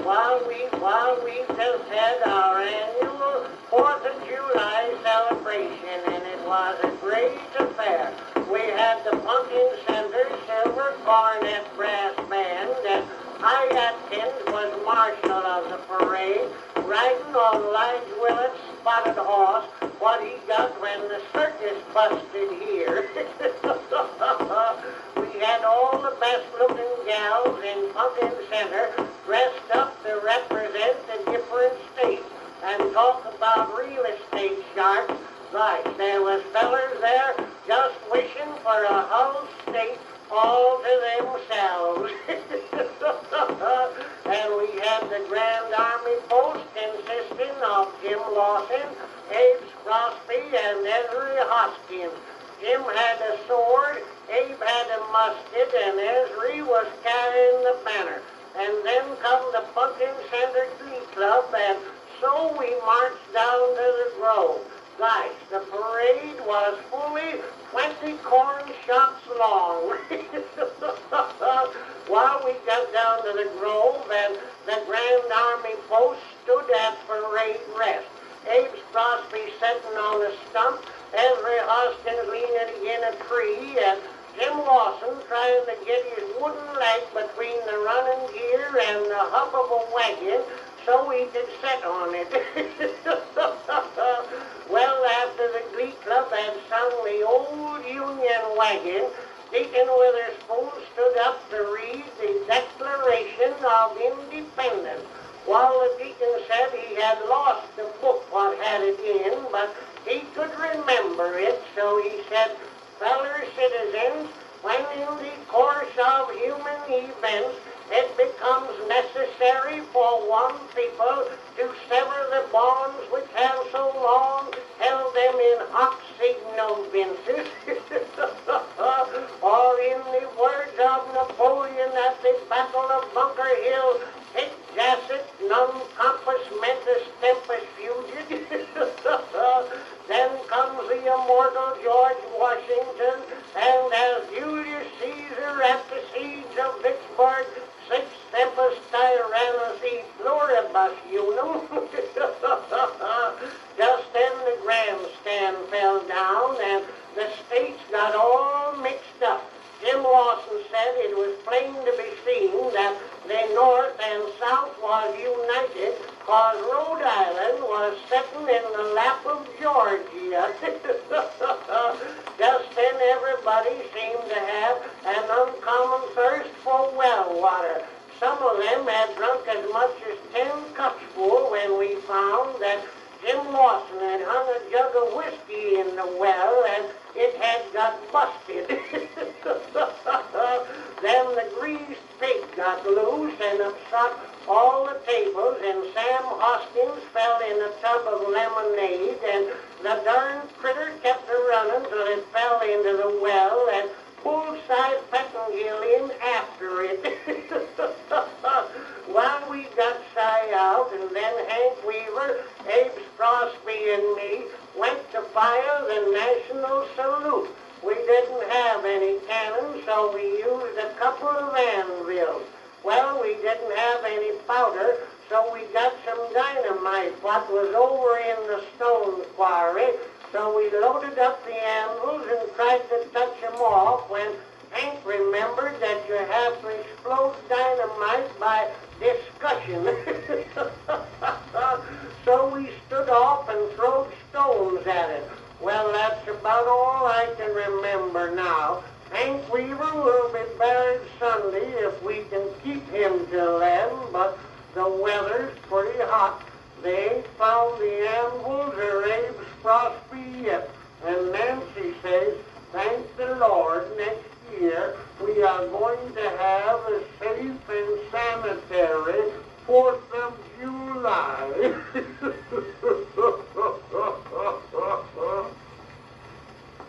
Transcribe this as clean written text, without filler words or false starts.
we just had our annual 4th of July celebration, and it was a great affair. We had the Pumpkin Center Silver Cornet Brass Band, and I Atkins was marshal of the parade, riding on Lige Willett's spotted horse, what he got when the circus busted here. We had all the best-looking gals in Pumpkin Center dressed up to represent the different states and talk about real estate sharks. Like there was fellers there just wishing for a whole state all to themselves. And we had the Grand Army Post consisting of Jim Lawson, Abe Crosby, and Ezra Hoskins. Jim had a sword, Abe had a musket, and Ezra was carrying the banner. And then come the Pumpkin Center Glee Club, and so we marched down to the Grove. Guys, the parade was fully 20 corn shots long. While we got down to the Grove, and the Grand Army Post stood at parade rest. Abe Crosby sitting on a stump, Ezra Hoskins leaning against a tree, and Jim Lawson trying to get his wooden leg between the running gear and the hub of a wagon so he could sit on it. Well, after the Glee Club had sung the old Union wagon, Deacon Witherspoon stood up to read the Declaration of Independence. While the deacon said he had lost the book what had it in, but he could remember it, so he said, "Feller citizens, when in the course of human events it becomes necessary for one people to sever the bonds which have so long held them in hoc signo vinces," or in the words of Napoleon at the Battle of Bunker Hill, "Hic jacet non compass mentis tempus fugit." Then comes the immortal George Washington, and as Julius Caesar at the siege of Vicksburg, "Six tempus tyrannus e pluribus unum." Just then the grandstand fell down, and the states got all mixed up. Jim Lawson said it was plain to be seen that the North and South was united, cause Rhode Island was sitting in the lap of Georgia. Just then everybody seemed to have an uncommon thirst for well water. Some of them had drunk as much as 10 cups full when we found that Jim Lawson had hung a jug of whiskey in the well and it had got busted. Then the greased pig got loose and upset all the tables, and Sam Hoskins fell in a tub of lemonade, and the darn critter kept a running till it fell into the well, and Bullseye Pettingill in after it. While we got Cy out, and then Hank Weaver, Abe Crosby, and me went to fire the National Salute. We didn't have any cannon, so we used a couple of anvils. Well, we didn't have any powder, so we got some dynamite what was over in the stone quarry. So we loaded up the anvils and tried to touch them off when Hank remembered that you have to explode dynamite by discussion. So we stood off and throwed stones at it. Well, that's about all I can remember now. Hank Weaver will be buried Sunday if we can keep him till then, but the weather's pretty hot. They ain't found the anvils or Abe's Crosby yet. And Nancy says, thank the Lord, next year we are going to have a